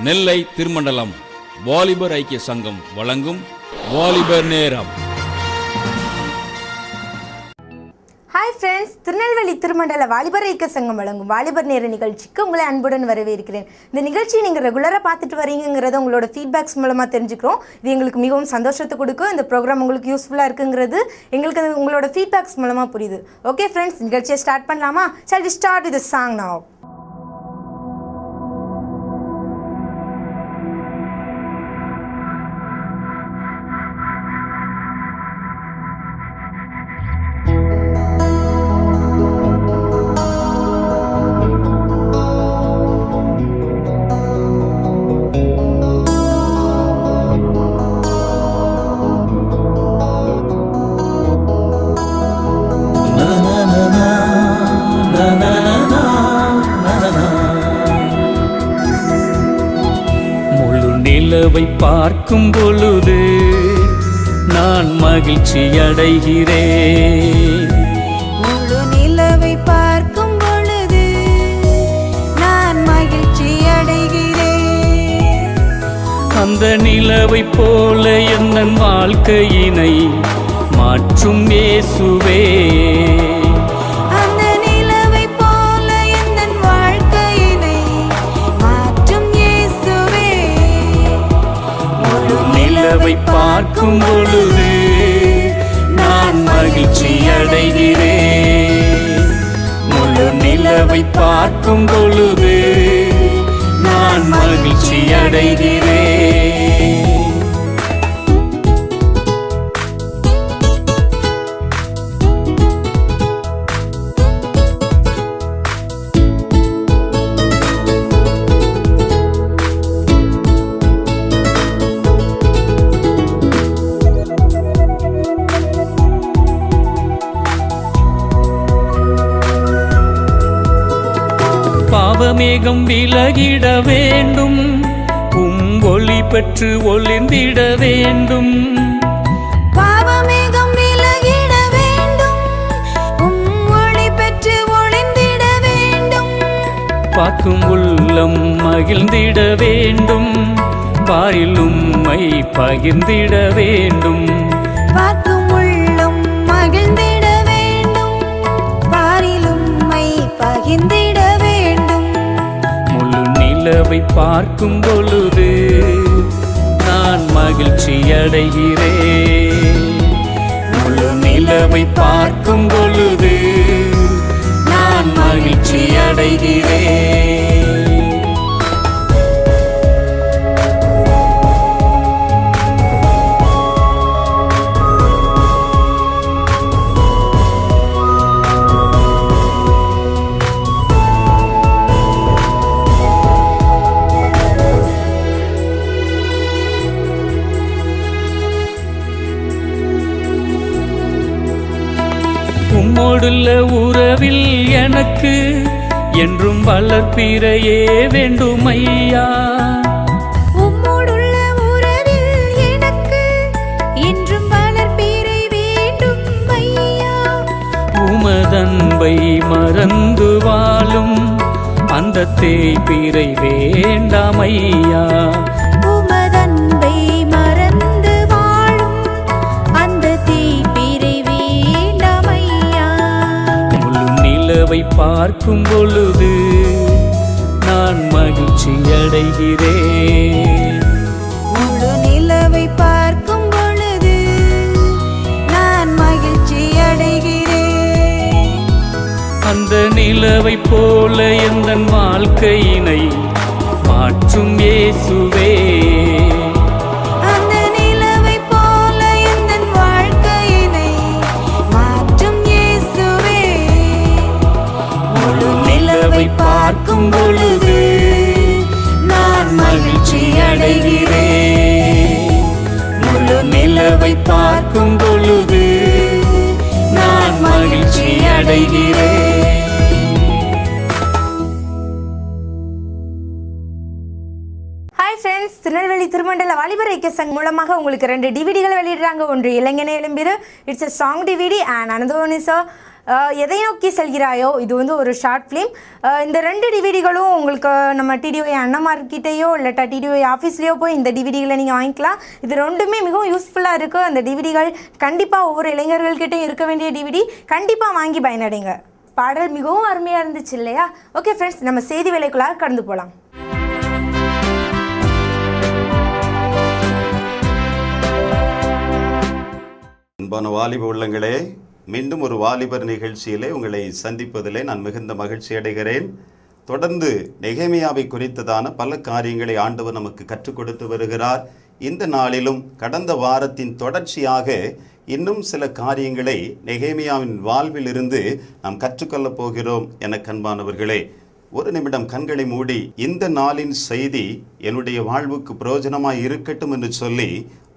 நெல்லை திருமண்டலம் வாலிபர் ஐக்கிய சங்கம் வழங்கும் வாலிபர் நேரம். ஹாய் ஃப்ரெண்ட்ஸ், திருநெல்வேலி திருமண்டல வாலிபர் ஐக்கிய சங்கம் வழங்கும் வாலிபர் நேர நிகழ்ச்சிக்கு உங்களை அன்புடன் வரவேற்கிறேன். இந்த நிகழ்ச்சியை நீங்கள் ரெகுலராக பார்த்துட்டு வரீங்கிறத உங்களோட ஃபீட்பேக்ஸ் மூலமாக தெரிஞ்சுக்கிறோம். இது எங்களுக்கு மிகவும் சந்தோஷத்தை கொடுக்கும். இந்த ப்ரோக்ராம் உங்களுக்கு யூஸ்ஃபுல்லாக இருக்குங்கிறது எங்களுக்கு உங்களோட ஃபீட்பேக்ஸ் மூலமாக புரியுது. ஓகே ஃப்ரெண்ட்ஸ், நிகழ்ச்சியை ஸ்டார்ட் பண்ணலாமா? shall we start with the song now? நிலவை பார்க்கும் பொழுது நான் மகிழ்ச்சி அடைகிறேன். முழு நிலவை பார்க்கும் பொழுது நான் மகிழ்ச்சி அடைகிறேன். அந்த நிலவை போல என் வாழ்க்கையினை மாற்றும் இயேசுவே. நிலவை பார்க்கும் பொழுது நான் மகிழ்ச்சி அடைகிறேன். முழு நிலவை பார்க்கும் பொழுது நான் மகிழ்ச்சி அடைகிறேன். பாவமேகம் விலகிட வேண்டும், ஒளி பெற்று ஒளிர்ந்திட வேண்டும். பாவமேகம் விலகிட வேண்டும், ஒளி பெற்று ஒளிர்ந்திட வேண்டும். பார்க்கும் உள்ளம் மகிழ்ந்திட வேண்டும், பாரிலும் மை பகிர்ந்திட வேண்டும். பார்க்கும் உள்ளம் மகிழ்ந்திட வேண்டும், பாரிலும் மை பகிர்ந்திட வேண்டும். முழு நிலவை பார்க்கும் பொழுது நான் மகிழ்ச்சி அடைகிறேன். முழு நிலவை பார்க்கும் பொழுது நான் மகிழ்ச்சி அடைகிறேன். உம்மோடுள்ள உறவில் எனக்கு என்றும் வளர்ப்பிறையே வேண்டும் ஐயா. உம்மோடுள்ள உறவில் எனக்கு என்றும் வளர்ப்பிறை வேண்டும் ஐயா. உமதன்பை மறந்து வாழும் அந்த தேய்பிறை வேண்டாம் ஐயா. உமதன்பை மறந்து வாழும் அந்த தேய்பிறை வேண்டாம் ஐயா. முழு நிலவை பார்க்கும் பொழுது நான் மகிழ்ச்சி அடைகிறேன். முழு நிலவை பார்க்கும் பொழுது நான் மகிழ்ச்சி அடைகிறேன். அந்த நிலவை போல என் வாழ்க்கையினை மாற்றும் இயேசுவே. அந்த நிலவை போல என் வாழ்க்கையினை மாற்றும் இயேசுவே. முழு நிலவை பார்க்கும் பொழுது நான் மகிழ்ச்சி அடைகிறேன். முழு நிலவை பார்க்கும் பொழுது நான் மகிழ்ச்சி அடைகிறேன். ஹாய் ஃப்ரெண்ட்ஸ், திருநெல்வேலி திருமண்டல வாலிபர் ஐக்கிய சங்கம் மூலமாக உங்களுக்கு 2 டிவிடிகளை வெளியிடுறாங்க. ஒன்று இளைஞனை எழும்பிரு, it's a song DVD, and another one is a எதை நோக்கி செல்கிறாயோ, இது வந்து ஒரு ஷார்ட் ஃபிலிம். இந்த 2 டிவிடிகளும் உங்களுக்கு நம்ம டிடிஒய் அண்ணமார்கிட்டையோ இல்லாட்டா டிடிஒய் ஆஃபீஸ்லேயோ போய் இந்த டிவிடிகளை நீங்கள் வாங்கிக்கலாம். இது ரெண்டுமே மிகவும் யூஸ்ஃபுல்லாக இருக்குது. அந்த டிவிடிகள் கண்டிப்பாக ஒவ்வொரு இளைஞர்கள்கிட்டையும் இருக்க வேண்டிய டிவிடி. கண்டிப்பாக வாங்கி பயனடைங்க. பாடல் மிகவும் அருமையாக இருந்துச்சு இல்லையா? ஓகே ஃப்ரெண்ட்ஸ், நம்ம செய்தி வேலைக்குள்ளாக கடந்து போகலாம். அன்பான வாலிப உள்ளங்களே, மீண்டும் ஒரு வாலிபர் நிகழ்ச்சியிலே உங்களை சந்திப்பதிலே நான் மிகுந்த மகிழ்ச்சி அடைகிறேன். தொடர்ந்து நெகேமியாவை குறித்ததான பல காரியங்களை ஆண்டவர் நமக்கு கற்றுக் கொடுத்து வருகிறார். இந்த நாளிலும் கடந்த வாரத்தின் தொடர்ச்சியாக இன்னும் சில காரியங்களை நெகேமியாவின் வாழ்விலிருந்து நாம் கற்றுக்கொள்ளப் போகிறோம். என கண்பானவர்களே, ஒரு நிமிடம் கண்களை மூடி இந்த நாளின் செய்தி என்னுடைய வாழ்வுக்கு பிரயோஜனமாய் இருக்கட்டும் என்று சொல்லி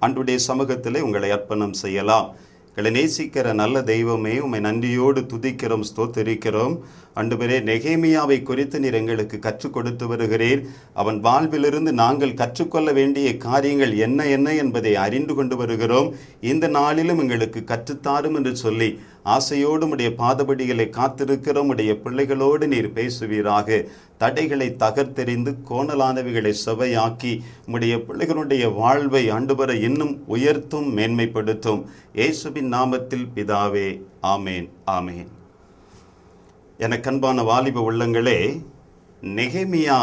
ஆண்டவருடைய சமூகத்திலே உங்களை அர்ப்பணம் செய்யலாம். எங்களை நேசிக்கிற நல்ல தெய்வமே, உம்மை நன்றியோடு துதிக்கிறோம், ஸ்தோத்திரிக்கிறோம். ஆண்டவரே, நெகேமியாவை குறித்து நீர் எங்களுக்கு கற்றுக் கொடுத்து வருகிறீர். அவன் வாழ்விலிருந்து நாங்கள் கற்றுக்கொள்ள வேண்டிய காரியங்கள் என்ன என்ன என்பதை அறிந்து கொண்டு வருகிறோம். இந்த நாளிலும் எங்களுக்கு கற்றுத்தாரும் என்று சொல்லி ஆசையோடு உடைய பாதபடிகளை காத்திருக்கிறோம். உடைய பிள்ளைகளோடு நீர் பேசுவீராக. தடைகளை தகர்த்தெறிந்து கோணலானவைகளை செவையாக்கி உடைய பிள்ளைகளுடைய வாழ்வை ஆண்டவரை இன்னும் உயர்த்தும், மேன்மைப்படுத்தும். இயேசுவின் நாமத்தில் பிதாவே, ஆமேன், ஆமேன். எனக்கு அன்பான வாலிப உள்ளங்களே, நெகேமியா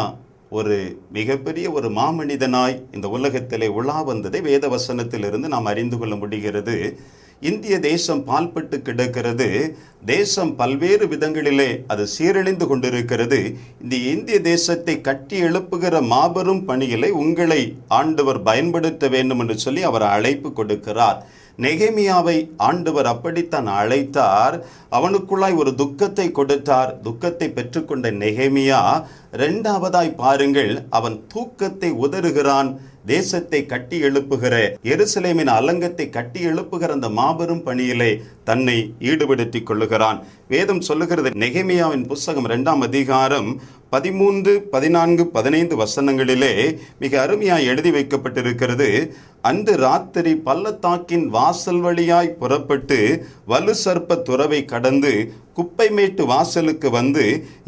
ஒரு மிகப்பெரிய ஒரு மாமனிதனாய் இந்த உலகத்திலே உலா வந்ததை வேத வசனத்திலிருந்து நாம் அறிந்து கொள்ள முடிகிறது. இந்திய தேசம் பால்பட்டு கிடக்கிறது. தேசம் பல்வேறு விதங்களிலே அது சீரழிந்து கொண்டிருக்கிறது. இந்த இந்திய தேசத்தை கட்டி எழுப்புகிற மாபெரும் பணியிலே உங்களை ஆண்டவர் பயன்படுத்த வேண்டும் என்று சொல்லி அவர் அழைப்பு கொடுக்கிறார். நெகேமியாவை ஆண்டவர் அப்படித்தான் அழைத்தார். அவனுக்குள்ளாய் ஒரு துக்கத்தை கொடுத்தார். துக்கத்தை பெற்றுக்கொண்ட நெகேமியா இரண்டாவதாய் பாருங்கள், அவன் தூக்கத்தை உதறுகிறான். தேசத்தை கட்டி எழுப்புகிற, எருசலேமின் அலங்கத்தை கட்டி எழுப்புகிற அந்த மாபெரும் பணியிலே தன்னை ஈடுபடுத்திக் கொள்ளுகிறான். வேதம் சொல்லுகிறது, நெகேமியாவின் புஸ்தகம் 2ஆம் அதிகாரம் 13, 14, 15 வசனங்களிலே மிக அருமையாய் எழுதி வைக்கப்பட்டிருக்கிறது. அன்று ராத்திரி பள்ளத்தாக்கின் வாசல் வழியாய் புறப்பட்டு வலு சர்ப்ப துறவை கடந்து குப்பைமேட்டு வாசலுக்கு வந்து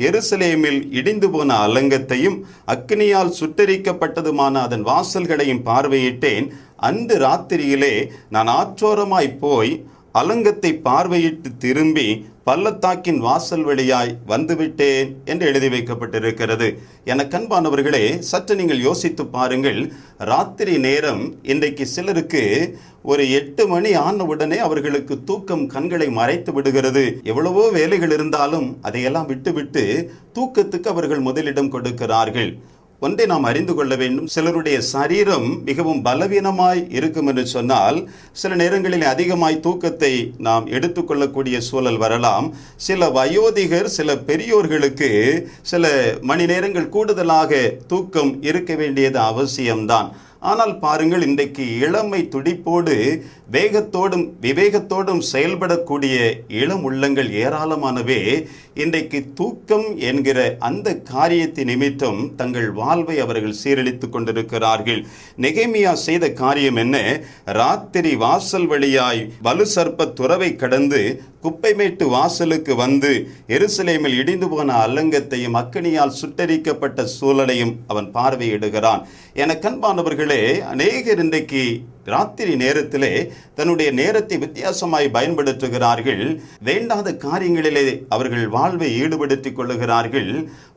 எருசலேமில் இடிந்து போன அலங்கத்தையும் அக்கினியால் சுட்டரிக்கப்பட்டதுமான அதன் வாசல்களையும் பார்வையிட்டேன். அந்த ராத்திரியிலே நான் ஆற்றோரமாய் போய் அலங்கத்தை பார்வையிட்டு திரும்பி பள்ளத்தாக்கின் வாசல் வழியாய் வந்துவிட்டேன் என்று எழுதி வைக்கப்பட்டிருக்கிறது. என கண்பானவர்களே, சற்று நீங்கள் யோசித்து பாருங்கள். ராத்திரி நேரம் இன்றைக்கு சிலருக்கு ஒரு 8 மணி ஆன உடனே அவர்களுக்கு தூக்கம் கண்களை மறைத்து விடுகிறது. எவ்வளவோ வேலைகள் இருந்தாலும் அதையெல்லாம் விட்டுவிட்டு தூக்கத்துக்கு அவர்கள் முதலிடம் கொடுக்கிறார்கள். ஒன்றை நாம் அறிந்து கொள்ள வேண்டும். சிலருடைய சரீரம் மிகவும் பலவீனமாய் இருக்கும் என்று சொன்னால் சில நேரங்களில் அதிகமாய் தூக்கத்தை நாம் எடுத்துக்கொள்ளக்கூடிய சூழல் வரலாம். சில வயோதிகர், சில பெரியோர்களுக்கு சில மணி நேரங்கள் கூடுதலாக தூக்கம் இருக்க வேண்டியது அவசியம்தான். ஆனால் பாருங்கள், இன்றைக்கு இளமை துடிப்போடு வேகத்தோடும் விவேகத்தோடும் செயல்படக்கூடிய இளம் உள்ளங்கள் ஏராளமானவே இன்றைக்கு தூக்கம் என்கிற அந்த காரியத்தின் நிமித்தம் தங்கள் வாழ்வை அவர்கள் சீரழித்துக் கொண்டிருக்கிறார்கள். நெகேமியா செய்த காரியம் என்ன? ராத்திரி வாசல் வழியாய் வலு சர்ப்ப துறவை கடந்து குப்பைமேட்டு வாசலுக்கு வந்து எருசலேமில் இடிந்து போன அலங்கத்தையும் அக்கினியால் சுட்டரிக்கப்பட்ட சூழலையும் அவன் பார்வையிடுகிறான். என கண்பானவர்களே, அநேகர் இன்றைக்கு ராத்திரி நேரத்திலே தன்னுடைய நேரத்தை வித்தியாசமாய் பயன்படுத்துகிறார்கள். வேண்டாத காரியங்களிலே அவர்கள் வாழ்வை ஈடுபடுத்திக் கொள்ளுகிறார்கள்.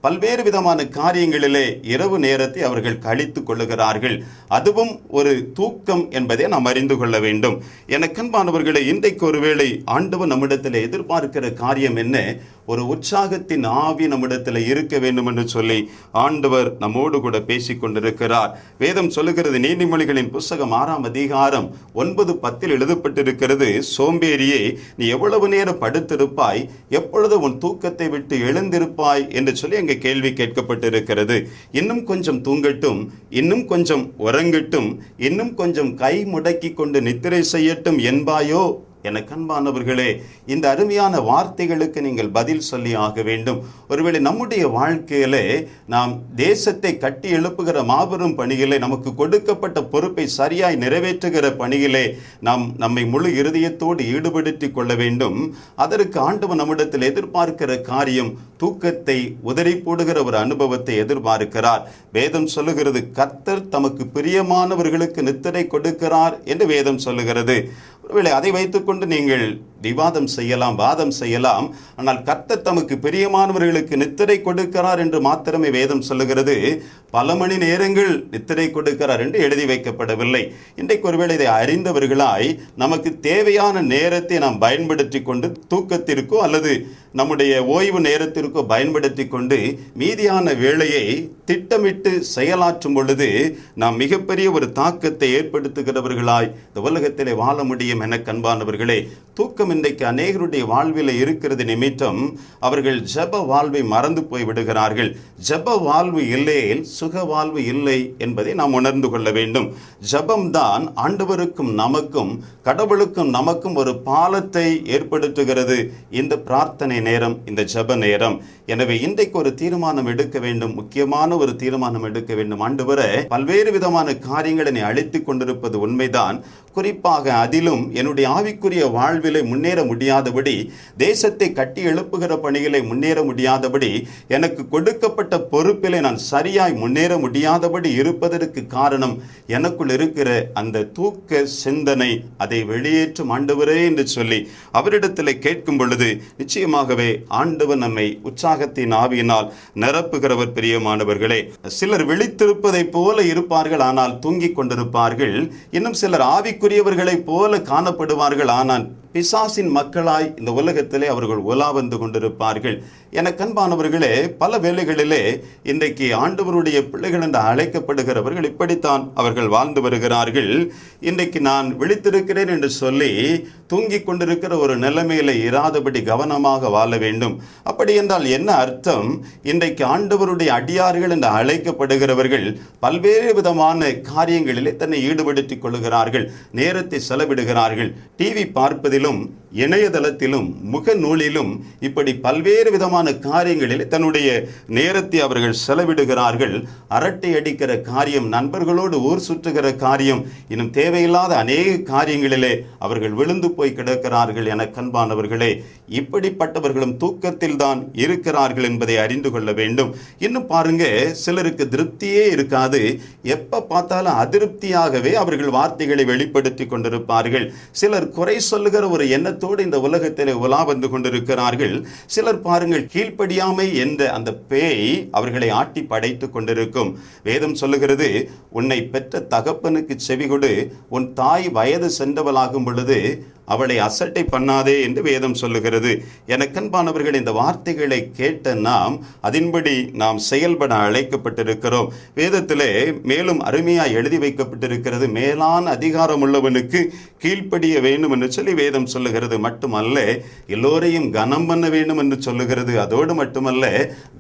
பல்வேறு விதமான காரியங்களிலே இரவு நேரத்தை அவர்கள் கழித்துக் கொள்ளுகிறார்கள். அதுவும் ஒரு தூக்கம் என்பதை நாம் அறிந்து கொள்ள வேண்டும். எனக்கன்பானவர்களே, இன்றைக்கு ஒருவேளை ஆண்டவர் நம்மிடத்தில் எதிர்பார்க்கிற காரியம் என்ன? ஒரு உற்சாகத்தின் ஆவி நம்மிடத்தில் இருக்க வேண்டும் என்று சொல்லி ஆண்டவர் நம்மோடு கூட பேசிக் கொண்டிருக்கிறார். வேதம் சொல்லுகிறது, நீதிமொழிகளின் புஸ்தகம் 6ஆம் அதிகாரம் 9-10 எழுதப்பட்டிருக்கிறது, சோம்பேறியே, நீ எவ்வளவு நேரம் படுத்திருப்பாய், எப்பொழுது உன் தூக்கத்தை விட்டு எழுந்திருப்பாய் என்று சொல்லி அங்கே கேள்வி கேட்கப்பட்டிருக்கிறது. இன்னும் கொஞ்சம் தூங்கட்டும், இன்னும் கொஞ்சம் உறங்கட்டும், இன்னும் கொஞ்சம் கை முடக்கி கொண்டு நித்திரை செய்யட்டும் என்பாயோ எனக்கு அன்பானவர்களே, இந்த அருமையான வார்த்தைகளுக்கு நீங்கள் பதில் சொல்லி ஆக வேண்டும். ஒருவேளை நம்முடைய வாழ்க்கையிலே நாம் தேசத்தை கட்டி எழுப்புகிற மாபெரும் பணியிலே, நமக்கு கொடுக்கப்பட்ட பொறுப்பை சரியாய் நிறைவேற்றுகிற பணியிலே நாம் நம்மை முழு இருதயத்தோடு ஈடுபடுத்திக் கொள்ள வேண்டும். அதற்கு ஆண்டவர் நம்மிடத்தில் எதிர்பார்க்கிற காரியம் தூக்கத்தை உதறி போடுகிற ஒரு அனுபவத்தை எதிர்பார்க்கிறார். வேதம் சொல்லுகிறது, கர்த்தர் தமக்கு பிரியமானவர்களுக்கு நித்திரை கொடுக்கிறார் என்று வேதம் சொல்லுகிறது. ஒருவேளை அதை வைத்துக்கொண்டு நீங்கள் விவாதம் செய்யலாம், வாதம் செய்யலாம். ஆனால் கர்த்தர் தமக்கு பிரியமானவர்களுக்கு நித்திரை கொடுக்கிறார் என்று மாத்திரமே வேதம் சொல்லுகிறது. பல மணி நேரங்கள் நித்திரை கொடுக்கிறார் என்று எழுதி வைக்கப்படவில்லை. இன்றைக்கு ஒருவேளை இதை அறிந்தவர்களாய் நமக்கு தேவையான நேரத்தை நாம் பயன்படுத்தி கொண்டு தூக்கத்திற்கோ அல்லது நம்முடைய ஓய்வு நேரத்திற்கோ பயன்படுத்தி கொண்டு மீதியான வேளையை திட்டமிட்டு செயலாற்றும் பொழுது நாம் மிகப்பெரிய ஒரு தாக்கத்தை ஏற்படுத்துகிறவர்களாய் இந்த உலகத்திலே வாழ முடியும். என அன்பானவர்களே, தூக்கம் இன்றைக்கு அநேகருடைய வாழ்வில் இருக்கிறது நிமித்தம் அவர்கள் ஜெப வாழ்வை மறந்து போய் விடுகிறார்கள். ஜெப வாழ்வு இல்லையில் சுக வாழ்வு இல்லை என்பதை நாம் உணர்ந்து கொள்ள வேண்டும். ஜெபம்தான் ஆண்டவருக்கும் நமக்கும், கடவுளுக்கும் நமக்கும் ஒரு பாலத்தை ஏற்படுத்துகிறது. இந்த பிரார்த்தனை நேரம், இந்த ஜெப நேரம். எனவே இன்றைக்கு ஒரு தீர்மானம் எடுக்க வேண்டும், முக்கியமான ஒரு தீர்மானம் எடுக்க வேண்டும். ஆண்டவரே, பல்வேறு விதமான காரியங்களை அழைத்துக் கொண்டிருப்பது உண்மைதான். குறிப்பாக அதிலும் என்னுடைய ஆவிக்குரிய வாழ்விலை முன்னேற முடியாதபடி, தேசத்தை கட்டி எழுப்புகிற பணிகளை முன்னேற முடியாதபடி, எனக்கு கொடுக்கப்பட்ட பொறுப்பிலே நான் சரியாய் முன்னேற முடியாதபடி இருப்பதற்கு காரணம் எனக்குள் இருக்கிற அந்த தூக்க சிந்தனை. அதை வெளியேற்றும் ஆண்டவரே என்று சொல்லி அவரிடத்தில் கேட்கும் பொழுது நிச்சயமாகவே ஆண்டவர் நம்மை உற்சாகத்தின் ஆவியினால் நிரப்புகிறவர். பிரியமானவர்களே, சிலர் விழித்திருப்பதை போல இருப்பார்கள், ஆனால் தூங்கிக் கொண்டிருப்பார்கள். இன்னும் சிலர் ஆவிக்குரியவர்களை போல காணப்படுவார்கள், ஆனால் பிசாசின் மக்களாய் இந்த உலகத்திலே அவர்கள் உலா வந்து கொண்டிருப்பார்கள். எனக்கு அன்பானவர்களே, பல வேளைகளிலே இன்றைக்கு ஆண்டவருடைய பிள்ளைகள் என்று அழைக்கப்படுகிறவர்கள் இப்படித்தான் அவர்கள் வாழ்ந்து வருகிறார்கள். இன்றைக்கு நான் விழித்திருக்கிறேன் என்று சொல்லி தூங்கிக் கொண்டிருக்கிற ஒரு நிலைமையில இராதபடி கவனமாக வாழ வேண்டும். அப்படி என்றால் என்ன அர்த்தம்? இன்றைக்கு ஆண்டவருடைய அடியார்கள் என்று அழைக்கப்படுகிறவர்கள் பல்வேறு விதமான காரியங்களிலே தன்னை ஈடுபடுத்திக் கொள்கிறார்கள், நேரத்தை செலவிடுகிறார்கள். டிவி பார்ப்பதிலும், இணையதளத்திலும், முகநூலிலும், இப்படி பல்வேறு விதமான காரியங்களில் தன்னுடைய நேரத்தை அவர்கள் செலவிடுகிறார்கள். அரட்டை அடிக்கிற காரியம், நண்பர்களோடு ஊர் சுற்றுகிற காரியம், இன்னும் தேவையில்லாத அநேக காரியங்களிலே அவர்கள் விழுந்து போய் கிடக்கிறார்கள். என கண்பானவர்களே, இப்படிப்பட்டவர்களும் தூக்கத்தில் தான் இருக்கிறார்கள் என்பதை அறிந்து கொள்ள வேண்டும். இன்னும் பாருங்க, சிலருக்கு திருப்தியே இருக்காது. எப்ப பார்த்தாலும் அதிருப்தியாகவே அவர்கள் வார்த்தைகளை வெளிப்படுத்தி கொண்டிருப்பார்கள். சிலர் குறை சொல்லுகிற ஒரு எண்ணத்தோடு இந்த உலகத்திலே உலா வந்து கொண்டிருக்கிறார்கள். சிலர் பாருங்கள், கீழ்ப்படியாமை என்ற அந்த பேய் அவர்களை ஆட்டி படைத்துக் கொண்டிருக்கும். வேதம் சொல்லுகிறது, உன்னை பெற்ற தகப்பனுக்கு செவி கொடு, உன் தாய் வயது சென்றவளாகும் பொழுது அவளை அசட்டை பண்ணாதே என்று வேதம் சொல்லுகிறது. எனக்கன்பானவர்கள், இந்த வார்த்தைகளை கேட்ட நாம் அதன்படி நாம் செயல்பட அழைக்கப்பட்டிருக்கிறோம். வேதத்திலே மேலும் அருமையாய் எழுதி வைக்கப்பட்டிருக்கிறது, மேலான அதிகாரம் உள்ளவனுக்கு கீழ்ப்படிய வேண்டும் என்று சொல்லி வேதம் சொல்லுகிறது. மட்டுமல்ல, எல்லோரையும் கனம் பண்ண வேண்டும் என்று சொல்லுகிறது. அதோடு மட்டுமல்ல,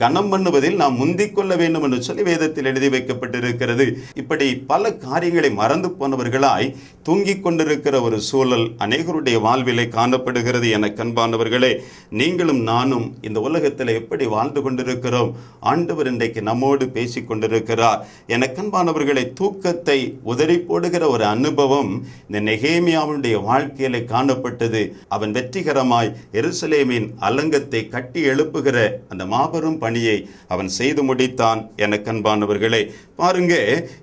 கனம் பண்ணுவதில் நாம் முந்திக் கொள்ள வேண்டும் என்று சொல்லி வேதத்தில் எழுதி வைக்கப்பட்டிருக்கிறது. இப்படி பல காரியங்களை மறந்து போனவர்களாய் தூங்கிக் கொண்டிருக்கிற ஒரு சூழல் அநேகருடைய வாழ்விலே காணப்படுகிறது. என கண்பானவர்களே, நீங்களும் நானும் இந்த உலகத்தில் எப்படி வாழ்ந்து கொண்டிருக்கிறோம்? ஆண்டவர் இன்றைக்கு நம்மோடு பேசிக் கொண்டிருக்கிறார். என கண்பானவர்களை, தூக்கத்தை உதறி போடுகிற ஒரு அனுபவம் இந்த நெகேமியாவுடைய வாழ்க்கையிலே காணப்பட்டது. அவன் வெற்றிகரமாய் எருசலேமின் அலங்கத்தை கட்டி எழுப்புகிற அந்த மாபெரும் பணியை அவன் செய்து முடித்தான். என கண்பானவர்களே, பாருங்க,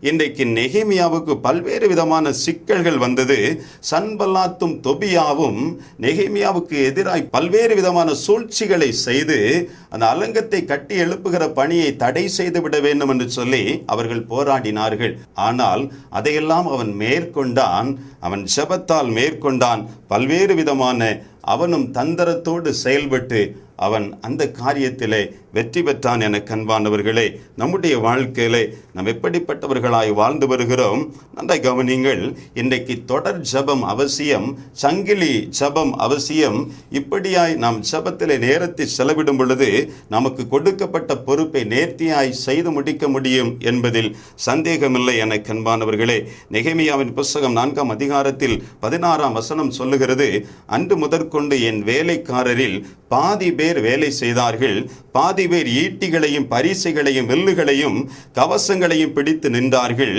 இன்றைக்கு நெகேமியாவுக்கு பல்வேறு விதமான சிக்கல்கள் வந்தது. சன்பல்லாத்தும் தொபியாவும் நெகேமியாவுக்கு எதிராய் பல்வேறு விதமான சூழ்ச்சிகளை செய்து அந்த அலங்கத்தை கட்டி எழுப்புகிற பணியை தடை செய்து விட வேண்டும் என்று சொல்லி அவர்கள் போராடினார்கள். ஆனால் அதையெல்லாம் அவன் மேற்கொண்டான். அவன் ஜெபத்தால் மேற்கொண்டான். பல்வேறு விதமான அவனும் தந்திரத்தோடு செயல்பட்டு அவன் அந்த காரியத்திலே வெற்றி பெற்றான். என கண்பானவர்களே, நம்முடைய வாழ்க்கையிலே நாம் எப்படிப்பட்டவர்களாய் வாழ்ந்து வருகிறோம்? நன்றாய் கவனிங்கள். இன்றைக்கு தொடர் ஜபம் அவசியம், சங்கிலி ஜபம் அவசியம். இப்படியாய் நாம் ஜபத்திலே நேரத்தை செலவிடும் பொழுது நமக்கு கொடுக்கப்பட்ட பொறுப்பை நேர்த்தியாய் செய்து முடிக்க முடியும் என்பதில் சந்தேகமில்லை. என கண்பானவர்களே, நெகேமியாவின் புஸ்தகம் 4ஆம் அதிகாரத்தில் 16ஆம் வசனம் சொல்லுகிறது, அன்று முதற்கொண்டு என் வேலைக்காரரில் பாதி பேர் வேலை செய்தார்கள், பாதி பேர் ஈட்டிகளையும் பரிசைகளையும் வில்லுகளையும் கவசங்களையும் பிடித்து நின்றார்கள்,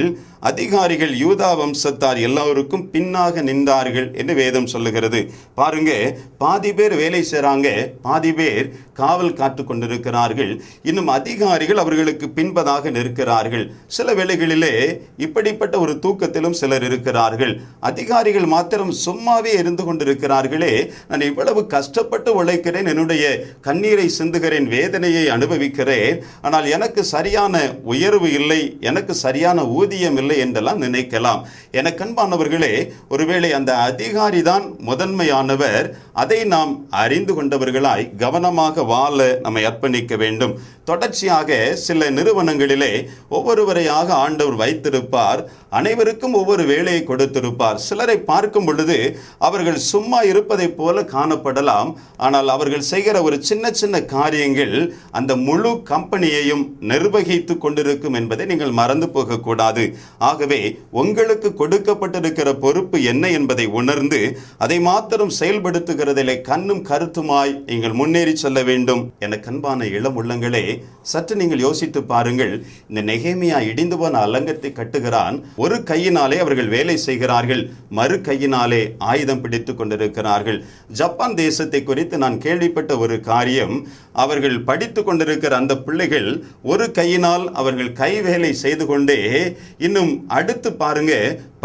அதிகாரிகள் யூதா வம்சத்தார் எல்லோருக்கும் பின்னாக நின்றார்கள் என்று வேதம் சொல்லுகிறது. பாருங்க, பாதி பேர் வேலை செய்றாங்க, பாதி பேர் காவல் காத்து கொண்டிருக்கிறார்கள், இன்னும் அதிகாரிகள் அவர்களுக்கு பின்பதாக நிற்கிறார்கள். சில வேளைகளிலே இப்படிப்பட்ட ஒரு தூக்கத்திலும் சிலர் இருக்கிறார்கள். அதிகாரிகள் மாத்திரம் சும்மாவே இருந்து கொண்டிருக்கிறார்களே, நான் இவ்வளவு கஷ்டப்பட்டு உழைக்கிறேன், என்னுடைய கண்ணீரை சிந்துகிறேன், வேதனையை அனுபவிக்கிறேன், ஆனால் எனக்கு சரியான உயர்வு இல்லை, எனக்கு சரியான ஊதியம் இல்லை என்றெல்லாம் நினைக்கலாம். எனக்கு அன்பானவர்களே, ஒருவேளை அந்த அதிகாரி தான் முதன்மையானவர், அதை நாம் அறிந்து கொண்டவர்களாய் கவனமாக வாழ நம்மை அர்ப்பணிக்க வேண்டும். தொடர்ச்சியாக சில நிறுவனங்களிலே ஒவ்வொருவரையாக ஆண்டவர் வைத்திருப்பார், அனைவருக்கும் ஒவ்வொரு வேலையை கொடுத்திருப்பார். சிலரை பார்க்கும் பொழுது அவர்கள் சும்மா இருப்பதை போல காணப்படலாம், ஆனால் அவர்கள் செய்கிற ஒரு சின்ன சின்ன காரியங்கள் அந்த முழு கம்பெனியையும் நிர்வகித்து கொண்டிருக்கும் என்பதை நீங்கள் மறந்து போகக்கூடாது. ஆகவே உங்களுக்கு கொடுக்கப்பட்டிருக்கிற பொறுப்பு என்ன என்பதை உணர்ந்து அதை மாத்திரம் செயல்படுத்துகிறதிலே கண்ணும் கருத்துமாய் நீங்கள் முன்னேறி செல்ல வேண்டும். என கண்பான இளம் உள்ளங்களே, சற்று நீங்கள் யோசித்து பாருங்கள். இந்த நெகேமியா இடிந்து போன அலங்கத்தை கட்டுகிறான். ஒரு கையினாலே அவர்கள் வேலை செய்கிறார்கள், மறு கையினாலே ஆயுதம் பிடித்து கொண்டிருக்கிறார்கள். ஜப்பான் தேசத்தை குறித்து நான் கேள்விப்பட்ட ஒரு காரியம், அவர்கள் படித்து கொண்டிருக்கிற அந்த பிள்ளைகள் ஒரு கையினால் அவர்கள் கை வேலை செய்து கொண்டே, இன்னும் அடுத்து பாருங்க,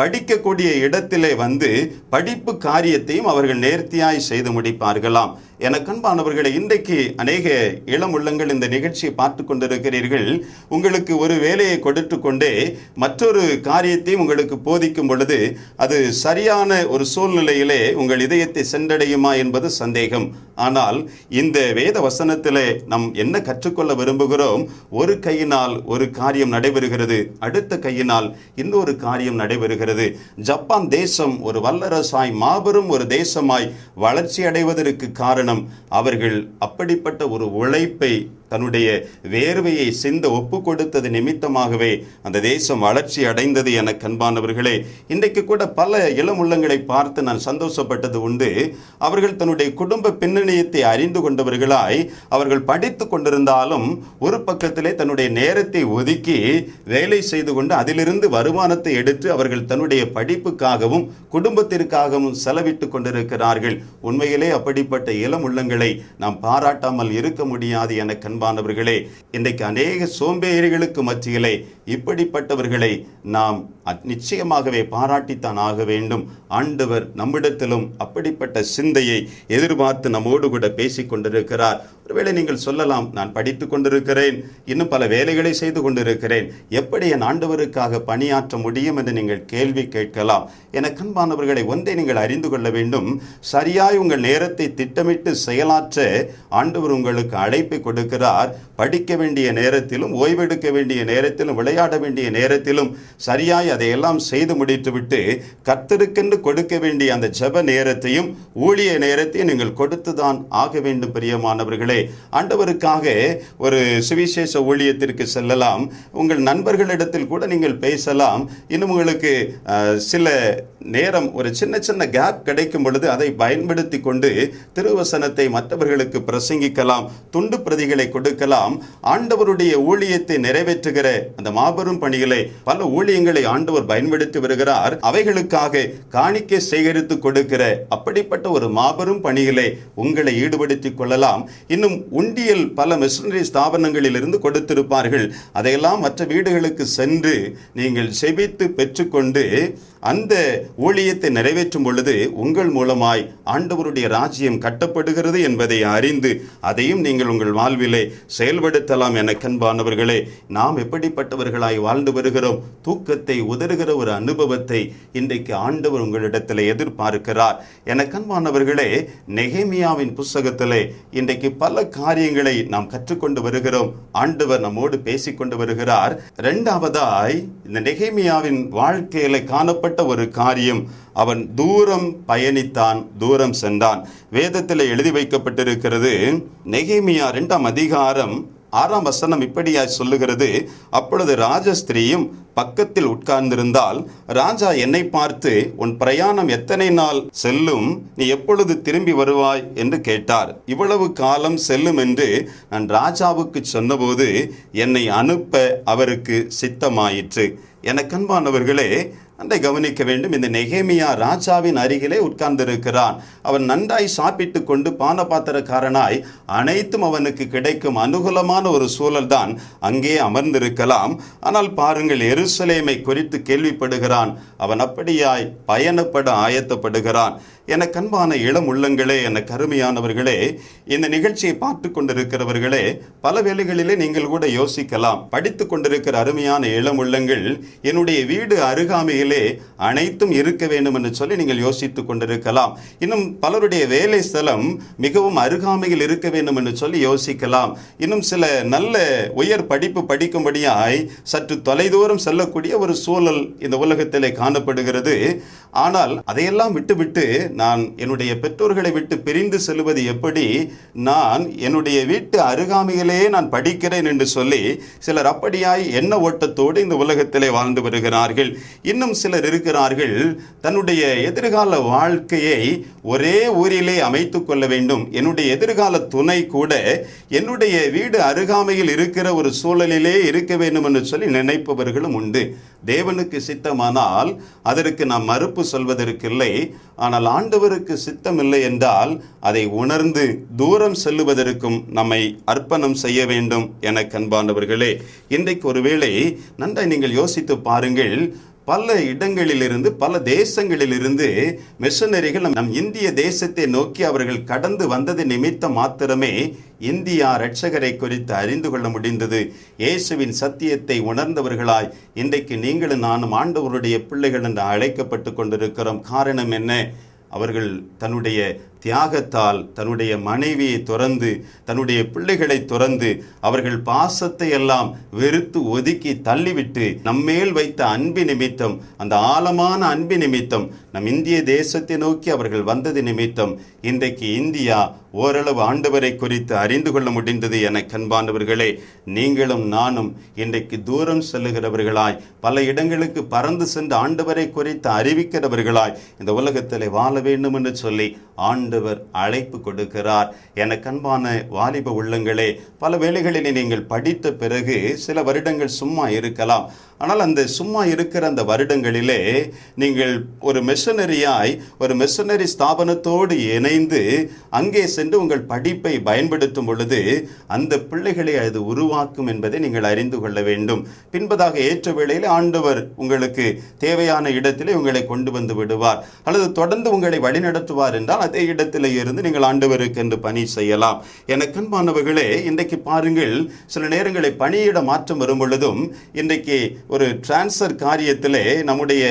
படிக்கக்கூடிய இடத்திலே வந்து படிப்பு காரியத்தையும் அவர்கள் நேர்த்தியாய் செய்து முடிப்பார்களாம். என கண்பானவர்களை, இன்றைக்கு அநேக இளம் உள்ளங்கள் இந்த நிகழ்ச்சியை பார்த்து கொண்டிருக்கிறீர்கள். உங்களுக்கு ஒரு வேலையை கொடுத்து கொண்டே மற்றொரு காரியத்தையும் உங்களுக்கு போதிக்கும் பொழுது அது சரியான ஒரு சூழ்நிலையிலே உங்கள் இதயத்தை சென்றடையுமா என்பது சந்தேகம். ஆனால் இந்த வேத வசனத்திலே நாம் என்ன கற்றுக்கொள்ள விரும்புகிறோம்? ஒரு கையினால் ஒரு காரியம் நடைபெறுகிறது, அடுத்த கையினால் இன்னொரு காரியம் நடைபெறுகிறது. ஜப்பான் தேசம் ஒரு வல்லரசாய் மாபெரும் ஒரு தேசமாய் வளர்ச்சி அடைவதற்கு காரணம் அவர்கள் அப்படிப்பட்ட ஒரு உழைப்பை, தன்னுடைய வேர்வையை சிந்த ஒப்பு கொடுத்தது நிமித்தமாகவே அந்த தேசம் வளர்ச்சி அடைந்தது. என கண்பானவர்களே, இன்றைக்கு கூட பல இளம் உள்ளங்களை பார்த்து நான் சந்தோஷப்பட்டது உண்டு. அவர்கள் தன்னுடைய குடும்ப பின்னணியத்தை அறிந்து கொண்டவர்களாய் அவர்கள் படித்து கொண்டிருந்தாலும் ஒரு பக்கத்திலே தன்னுடைய நேரத்தை ஒதுக்கி வேலை செய்து கொண்டு அதிலிருந்து வருமானத்தை எடுத்து அவர்கள் தன்னுடைய படிப்புக்காகவும் குடும்பத்திற்காகவும் செலவிட்டு கொண்டிருக்கிறார்கள். உண்மையிலே அப்படிப்பட்ட இளம் உள்ளங்களை நாம் பாராட்டாமல் இருக்க முடியாது. என அன்பானவர்களே, இன்றைக்கு அநேக சோம்பேறிகளுக்கு மத்தியிலே இப்படிப்பட்டவர்களை நாம் நிச்சயமாகவே பாராட்டித்தான் ஆக வேண்டும். ஆண்டவர் நம்மிடத்திலும் அப்படிப்பட்ட சிந்தையை எதிர்பார்த்து நம்மோடு கூட பேசிக் கொண்டிருக்கிறார். ஒருவேளை நீங்கள் சொல்லலாம், நான் படித்து கொண்டிருக்கிறேன், இன்னும் பல வேலைகளை செய்து கொண்டிருக்கிறேன், எப்படி என் ஆண்டவருக்காக பணியாற்ற முடியும் என்று நீங்கள் கேள்வி கேட்கலாம். என அன்பானவர்களை, ஒன்றை நீங்கள் அறிந்து கொள்ள வேண்டும். சரியாய் உங்கள் நேரத்தை திட்டமிட்டு செயலாற்ற ஆண்டவர் உங்களுக்கு அழைப்பை கொடுக்கிறார். படிக்க வேண்டிய நேரத்திலும், ஓய்வெடுக்க வேண்டிய நேரத்திலும், விளையாட வேண்டிய நேரத்திலும் சரியாய் அதையெல்லாம் செய்து முடித்துவிட்டு கர்த்தருக்கென்று கொடுக்க வேண்டிய அந்த ஜெப நேரத்தையும் ஊழிய நேரத்தையும் நீங்கள் கொடுத்துதான் ஆக வேண்டும். பிரியமானவர்களே, ஆண்டவருக்காக ஒரு சுவிசேஷ ஊழியத்திற்கு செல்லலாம், உங்கள் நண்பர்களிடத்தில் கூட நீங்கள் பேசலாம், இன்னும் உங்களுக்கு சில நேரம் ஒரு சின்ன சின்ன கேப் கிடைக்கும் பொழுது அதை பயன்படுத்தி கொண்டு திருவசனத்தை மற்றவர்களுக்கு பிரசங்கிக்கலாம், துண்டு பிரதிகளை கொடுக்கலாம். ஆண்டவருடைய ஊழியத்தை நிறைவேற்றுகிற அந்த மாபெரும் பணிகளை, பல ஊழியங்களை ஆண்டவர் பயன்படுத்தி வருகிறார். அவைகளுக்காக காணிக்கை சேகரித்து கொடுக்கிற அப்படிப்பட்ட ஒரு மாபெரும் பணிகளை உங்களை ஈடுபடுத்திக் கொள்ளலாம். இன்னும் இன்னும் உண்டியல் பல மிஷனரி ஸ்தாபனங்களிலிருந்து கொடுத்திருப்பார்கள். அதையெல்லாம் மற்ற வீடுகளுக்கு சென்று நீங்கள் செபித்து பெற்றுக்கொண்டு அந்த ஊழியத்தை நிறைவேற்றும் பொழுது உங்கள் மூலமாய் ஆண்டவருடைய ராஜ்யம் கட்டப்படுகிறது என்பதை அறிந்து அதையும் நீங்கள் உங்கள் வாழ்விலே செயல்படுத்தலாம். என கண்பானவர்களே, நாம் எப்படிப்பட்டவர்களாய் வாழ்ந்து வருகிறோம்? தூக்கத்தை உதறுகிற ஒரு அனுபவத்தை இன்றைக்கு ஆண்டவர் உங்களிடத்தில் எதிர்பார்க்கிறார். என கண்பானவர்களே, நெகேமியாவின் புஸ்தகத்திலே இன்றைக்கு பல காரியங்களை நாம் கற்றுக்கொண்டு வருகிறோம். ஆண்டவர் நம்மோடு பேசிக்கொண்டு வருகிறார். இரண்டாவதாய் இந்த நெகேமியாவின் வாழ்க்கையில காணப்பட்ட ஒரு காரியம், அவன் தூரம் பயணித்தான், தூரம் சென்றான். வேதத்தில் எழுதி வைக்கப்பட்டிருக்கிறது. நெகேமியா 2ஆம் அதிகாரம் 6ஆம் வசனம் இப்படியாய் சொல்லுகிறது, அப்பொழுது ராஜஸ்திரீயும் பக்கத்தில் உட்கார்ந்திருந்தால், ராஜா என்னை பார்த்து, உன் பிரயாணம் எத்தனை நாள் செல்லும்? நீ எப்பொழுது திரும்பி வருவாய் என்று கேட்டார். இவ்வளவு காலம் செல்லும் என்று நான் ராஜாவுக்கு சொன்னபோது என்னை அனுப்ப அவருக்கு சித்தமாயிற்று. எனக்கு அன்பானவர்களே, அன்றை கவனிக்க வேண்டும். இந்த நெகேமியா ராஜாவின் அருகிலே உட்கார்ந்திருக்கிறான். அவன் நன்றாய் சாப்பிட்டு கொண்டு பானபாத்திரக்காரனாய் அனைத்தும் அவனுக்கு கிடைக்கும் அனுகூலமான ஒரு சூழல் தான் அங்கே அமர்ந்திருக்கலாம். ஆனால் பாருங்கள், எருசலேமை குறித்து கேள்விப்படுகிறான். அவன் அப்படியாய் பயணப்பட ஆயத்தப்படுகிறான். என கண்பான இளம் உள்ளங்களே, என கருமையானவர்களே, இந்த நிகழ்ச்சியை பார்த்து கொண்டிருக்கிறவர்களே, பல வேளைகளிலே நீங்கள் கூட யோசிக்கலாம், படித்து கொண்டிருக்கிற அருமையான இளம் உள்ளங்கள், என்னுடைய வீடு அருகாமையிலே அனைத்தும் இருக்க வேண்டும் என்று சொல்லி நீங்கள் யோசித்துக் கொண்டிருக்கலாம். இன்னும் பலருடைய வேலை ஸ்தலம் மிகவும் அருகாமையில் இருக்க வேண்டும் என்று சொல்லி யோசிக்கலாம். இன்னும் சில நல்ல உயர் படிப்பு படிக்கும்படியாய் சற்று தொலைதூரம் செல்லக்கூடிய ஒரு சூழல் இந்த உலகத்திலே காணப்படுகிறது. ஆனால் அதையெல்லாம் விட்டுவிட்டு நான் என்னுடைய பெற்றோர்களை விட்டு பிரிந்து செல்வது எப்படி? நான் என்னுடைய வீட்டு அருகாமையிலே நான் படிக்கிறேன் என்று சொல்லி சிலர் அப்படியாய் எண்ண ஓட்டத்தோடு இந்த உலகத்திலே வாழ்ந்து வருகிறார்கள். இன்னும் சிலர் இருக்கிறார்கள், தன்னுடைய எதிர்கால வாழ்க்கையை ஒரே ஊரிலே அமைத்துக் கொள்ள வேண்டும், என்னுடைய எதிர்கால துணை கூட என்னுடைய வீடு அருகாமையில் இருக்கிற ஒரு சூழலிலே இருக்க வேண்டும் என்று சொல்லி நினைப்பவர்களும் உண்டு. தேவனுக்கு சித்தமானால் அதற்கு நாம் மறுப்பு சொல்வதற்கில்லை. ஆனால் ஆண்டவருக்கு சித்தம் இல்லை என்றால் அதை உணர்ந்து தூரம் செல்லுவதற்கும் நம்மை அர்ப்பணம் செய்ய வேண்டும். என கண்பாண்டவர்களே, இன்றைக்கு ஒருவேளை நன்றாய் நீங்கள் யோசித்து பாருங்கள். பல இடங்களிலிருந்து, பல தேசங்களிலிருந்து மிஷனரிகள் நம் இந்திய தேசத்தை நோக்கி அவர்கள் கடந்து வந்தது நிமித்தம் மாத்திரமே இந்தியா இரட்சகரை குறித்து அறிந்து கொள்ள முடிந்தது. இயேசுவின் சத்தியத்தை உணர்ந்தவர்களாய் இன்றைக்கு நீங்களும் நானும் ஆண்டவருடைய பிள்ளைகள் என்று அழைக்கப்பட்டு கொண்டிருக்கிறோம். காரணம் என்ன? அவர்கள் தன்னுடைய தியாகத்தால் தன்னுடைய மனைவியை துறந்து, தன்னுடைய பிள்ளைகளை துறந்து, அவர்கள் பாசத்தை எல்லாம் வெறுத்து ஒதுக்கி தள்ளிவிட்டு நம்மேல் வைத்த அன்பு நிமித்தம், அந்த ஆழமான அன்பு நிமித்தம் நம் இந்திய தேசத்தை நோக்கி அவர்கள் வந்தது நிமித்தம் இன்றைக்கு இந்தியா ஓரளவு ஆண்டவரை குறித்து அறிந்து கொள்ள முடிந்தது. என கண்பாண்டவர்களே, நீங்களும் நானும் இன்றைக்கு தூரம் செல்லுகிறவர்களாய், பல இடங்களுக்கு பறந்து சென்று ஆண்டவரை குறித்து அறிவிக்கிறவர்களாய் இந்த உலகத்தில் வாழ வேண்டும் என்று சொல்லி ஆண்டவர் அழைப்பு கொடுக்கிறார். என கண்பான வாலிப உள்ளங்களே, பல வேளைகளில் நீங்கள் படித்த பிறகு சில வருடங்கள் சும்மா இருக்கலாம். ஆனால் அந்த சும்மா இருக்கிற அந்த வருடங்களிலே நீங்கள் ஒரு மிஷனரியாய் ஒரு மிஷனரி ஸ்தாபனத்தோடு இணைந்து அங்கே சென்று உங்கள் படிப்பை பயன்படுத்தும் பொழுது அந்த பிள்ளைகளை அது உருவாக்கும் என்பதை நீங்கள் அறிந்து கொள்ள வேண்டும். பின்பதாக ஏற்ற வேளையில் ஆண்டவர் உங்களுக்கு தேவையான இடத்திலே உங்களை கொண்டு வந்து விடுவார், அல்லது தொடர்ந்து உங்களை வழிநடத்துவார் என்றால் அதே இடத்திலே இருந்து நீங்கள் ஆண்டவருக்கு என்று பணி செய்யலாம். எனக்கு அன்பானவர்களே, இன்றைக்கு பாருங்கள், சில நேரங்களை பணியிட மாற்றம் வரும் பொழுதும் இன்றைக்கு ஒரு டிரான்ஸ்ஃபர் காரியத்திலே நம்முடைய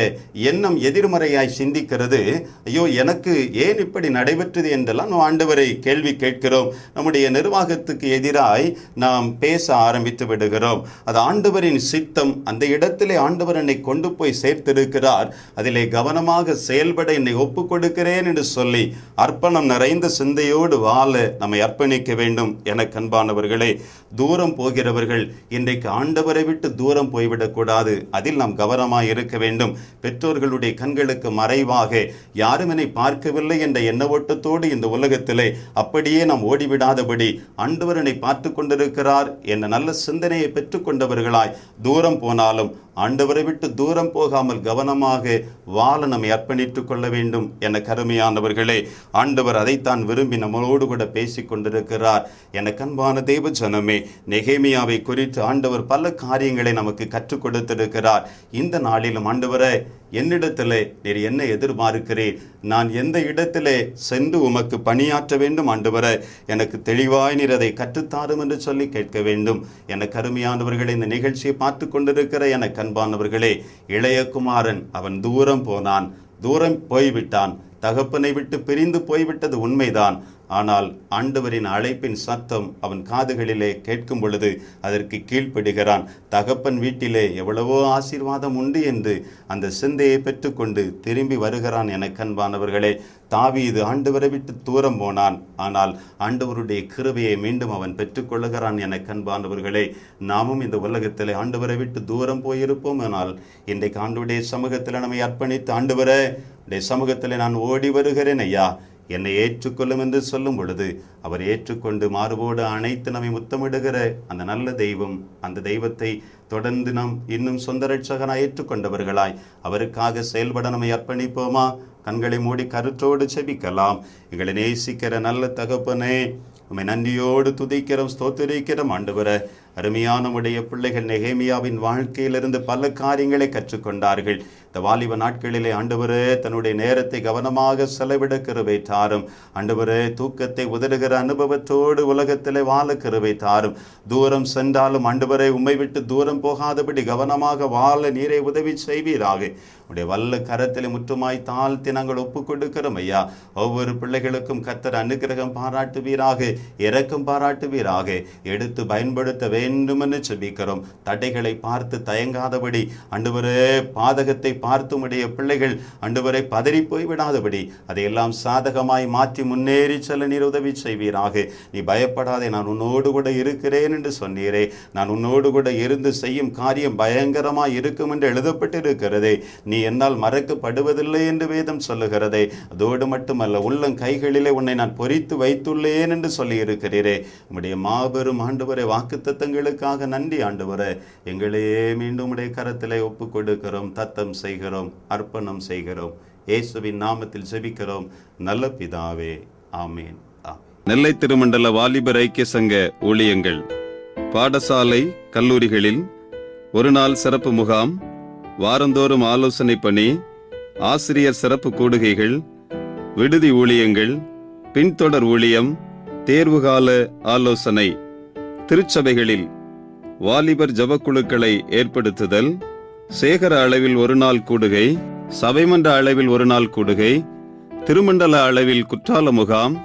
எண்ணம் எதிர்மறையாய் சிந்திக்கிறது. ஐயோ, எனக்கு ஏன் இப்படி நடைபெற்றது என்றெல்லாம் நாம் ஆண்டவரை கேள்வி கேட்கிறோம். நம்முடைய நிர்வாகத்துக்கு எதிராய் நாம் பேச ஆரம்பித்து விடுகிறோம். அது ஆண்டவரின் சித்தம். அந்த இடத்திலே ஆண்டவர் என்னை கொண்டு போய் சேர்த்திருக்கிறார், அதிலே கவனமாக செயல்பட என்னை ஒப்புக் கொடுக்கிறேன் என்று சொல்லி அர்ப்பணம் நிறைந்த சிந்தையோடு வாழ நம்மை அர்ப்பணிக்க வேண்டும். என கண்பானவர்களே, தூரம் போகிறவர்கள் இன்றைக்கு ஆண்டவரை விட்டு தூரம் போய்விடக்கூடாது. அதில் நாம் கவனமாக இருக்க வேண்டும். பெற்றோர்களுடைய கண்களுக்கு மறைவாக யாரும் என்னை பார்க்கவில்லை என்ற எண்ண ஓட்டத்தோடு இந்த உலகத்திலே அப்படியே நாம் ஓடிவிடாதபடி ஆண்டவர் என்னை பார்த்து கொண்டிருக்கிறார் என்ற நல்ல சிந்தனையை பெற்றுக்கொண்டவர்களாய் தூரம் போனாலும் ஆண்டவரை விட்டு தூரம் போகாமல் கவனமாக வாழ நம்மை அர்ப்பணித்துக் கொள்ள வேண்டும். என கருமையானவர்களே, ஆண்டவர் அதைத்தான் விரும்பி நம்மளோடு கூட பேசிக் கொண்டிருக்கிறார். எனக்கு அன்பான தேவ ஜனமே, நெகேமியாவை குறித்து ஆண்டவர் பல காரியங்களை நமக்கு கற்றுக் கொடுத்திருக்கிறார். இந்த நாளிலும் ஆண்டவரே, என்னிடத்திலே நீர் என்ன எதிர்பார்க்கிறீர்? நான் எந்த இடத்திலே சென்று உமக்கு பணியாற்ற வேண்டும் ஆண்டவரே, எனக்கு தெளிவாய் நீர் அதை கற்றுத்தாரும் என்று சொல்லி கேட்க வேண்டும். எனக்கு அருமையானவர்களே, இந்த நிகழ்ச்சியை பார்த்து கொண்டிருக்கிற எனக்கு அன்பானவர்களே, இளைய குமாரன் அவன் தூரம் போனான், தூரம் போய்விட்டான், தகப்பனை விட்டு பிரிந்து போய்விட்டது உண்மைதான். ஆனால் ஆண்டவரின் அழைப்பின் சத்தம் அவன் காதுகளிலே கேட்கும் பொழுது அதற்கு கீழ்ப்படுகிறான். தகப்பன் வீட்டிலே எவ்வளவோ ஆசீர்வாதம் உண்டு என்று அந்த சிந்தையை பெற்றுக்கொண்டு திரும்பி வருகிறான். எனக்கு அன்பானவர்களே, தாவீது ஆண்டவரை விட்டு தூரம் போனான், ஆனால் ஆண்டவருடைய கிருபையை மீண்டும் அவன் பெற்றுக்கொள்ளுகிறான். எனக்கு அன்பானவர்களே, நாமும் இந்த உலகத்திலே ஆண்டவரை விட்டு தூரம் போயிருப்போம். ஆனால் இன்றைக்கு ஆண்டவருடைய சமூகத்தில் நம்மை அர்ப்பணித்து, ஆண்டவரே உடைய சமூகத்தில் நான் ஓடி வருகிறேன் ஐயா, என்னை ஏற்றுக்கொள்ளும் என்று சொல்லும் பொழுது அவர் ஏற்றுக்கொண்டு மார்போடு அணைத்து நம்மை முத்தமிடுகிற அந்த நல்ல தெய்வம், அந்த தெய்வத்தை தொடர்ந்து நாம் இன்னும் சொந்த ரட்சகனாய் ஏற்றுக்கொண்டவர்களாய் அவருக்காக செயல்பட நம்மை அர்ப்பணிப்போமா? கண்களை மூடி கருத்தோடு செபிக்கலாம். எங்களை நேசிக்கிற நல்ல தகப்பனே, உம்மை நன்றியோடு துதிக்கிறோம், ஸ்தோத்திரிக்கிறோம். ஆண்டவரே, அருமையான உடைய பிள்ளைகள் நெகேமியாவின் வாழ்க்கையிலிருந்து பல காரியங்களை கற்றுக்கொண்டார்கள். இந்த வாலிப நாட்களிலே ஆண்டவரே, தன்னுடைய நேரத்தை கவனமாக செலவிட கிருபை தாரும். ஆண்டவரே, தூக்கத்தை உதறுகிற அனுபவத்தோடு உலகத்திலே வாழ கிருபை தாரும். தூரம் சென்றாலும் ஆண்டவரே, உம்மை விட்டு தூரம் போகாதபடி கவனமாக வாழ நீரை உதவி செய்வீராக. உடைய வல்ல கரத்திலே முற்றுமாய் தாழ்த்தி நாங்கள் ஒப்புக் கொடுக்கிறோம் ஐயா. ஒவ்வொரு பிள்ளைகளுக்கும் கர்த்தர் அனுக்கிரகம் பாராட்டுவீராக, இரக்கம் பாராட்டுவீராக. எடுத்து பயன்படுத்த வேண்டும் என்று செபிக்கிறோம். தடைகளை பார்த்து தயங்காதபடி ஆண்டவரே, பாதகத்தை பார்த்து உடைய பிள்ளைகள் ஆண்டவரை பதறி போய்விடாதபடி அதையெல்லாம் சாதகமாய் மாற்றி முன்னேறி செல்ல நீர் உதவி செய்வீராக. நீ பயப்படாதே, நான் உன்னோடு கூட இருக்கிறேன் என்று சொன்னீரே. நான் உன்னோடு கூட இருந்து செய்யும் காரியம் பயங்கரமாய் இருக்கும் என்று எழுதப்பட்டிருக்கிறதே. நீ என்னால் மறக்கப்படுவதில்லை என்று வேதம் சொல்லுகிறதே. அதோடு மட்டுமல்ல, உள்ளம் கைகளிலே உன்னை நான் பொறித்து வைத்துள்ளேன் என்று சொல்லி இருக்கிறீரே. உம்முடைய மாபெரும் ஆண்டவரே வாக்குத்தத்தங்களுக்காக நன்றி ஆண்டவரே. எங்களையே மீண்டும் உடைய கரத்திலே ஒப்புக் கொடுக்கிறோம், தத்தம் செய்கிறோம், அர்ப்பணம் செய்கிறோம். இயேசுவின் நாமத்தில் ஜெபிக்கிறோம் நல்ல பிதாவே, ஆமேன். நெல்லை திருமண்டல வாலிபர் ஐக்கிய சங்க ஊழியங்கள். பாடசாலை கல்லூரிகளில் ஒரு நாள் சிறப்பு முகாம், வாரந்தோறும் ஆலோசனை பணி, ஆசிரியர் சிறப்பு கூடுகைகள், விடுதி ஊழியங்கள், பின்தொடர் ஊழியம், தேர்வுகால ஆலோசனை. திருச்சபைகளில் வாலிபர் ஜபக்குழுக்களை ஏற்படுத்துதல், சேகர அளவில் ஒரு நாள் கூடுகை, சபைமன்ற அளவில் ஒரு நாள் கூடுகை, திருமண்டல அளவில் குற்றால முகாம்,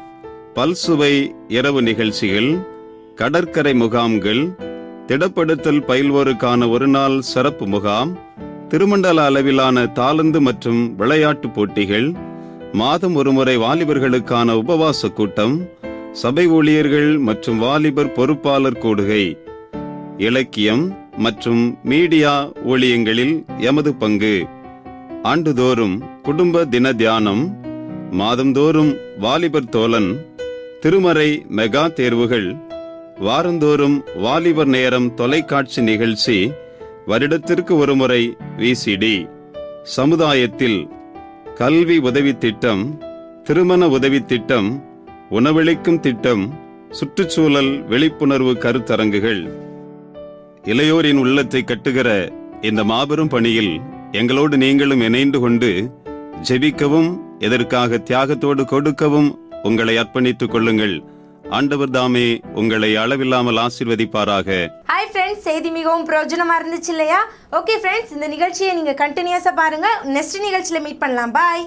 பல்சுவை இரவு நிகழ்ச்சிகள், கடற்கரை முகாம்கள், திடப்படுத்தல் பயில்வோருக்கான ஒரு நாள் சிறப்பு முகாம், திருமண்டல அளவிலான தாளந்து மற்றும் விளையாட்டு போட்டிகள், மாதம் ஒருமுறை வாலிபர்களுக்கான உபவாச கூட்டம், சபை ஊழியர்கள் மற்றும் வாலிபர் பொறுப்பாளர் கூடுகை, இலக்கியம் மற்றும் மீடியா ஊழியங்களில் எமது பங்கு, ஆண்டுதோறும் குடும்ப தின தியானம், மாதந்தோறும் வாலிபர் தோழன், திருமறை மெகா தேர்வுகள், வாரந்தோறும் வாலிபர் நேரம் தொலைக்காட்சி நிகழ்ச்சி, வருடத்திற்கு ஒருமுறை விசிடி, சமுதாயத்தில் கல்வி உதவி திட்டம், திருமண உதவி திட்டம், உணவளிக்கும் திட்டம், சுற்றுச்சூழல் விழிப்புணர்வு கருத்தரங்குகள். இளையோரின் உள்ளத்தை கட்டுகிற இந்த மாபெரும் பணியில் எங்களோடு நீங்களும் இணைந்து கொண்டு ஜெபிக்கவும், எதற்காக தியாகத்தோடு கொடுக்கவும் உங்களை அர்ப்பணித்துக் கொள்ளுங்கள். ஆண்டவர் தாமே உங்களை அளவில்லாமல் ஆசீர்வதிப்பாராக. ஹாய் ஃப்ரெண்ட்ஸ், செய்தி மிகவும் பிரயோஜனமா இருந்துச்சு இல்லையா? ஓகே ஃப்ரெண்ட்ஸ், இந்த நிகழ்ச்சியை நீங்க கண்டினியூஸா பாருங்க. நெக்ஸ்ட் நிகழ்ச்சியில மீட் பண்ணலாம். பாய்.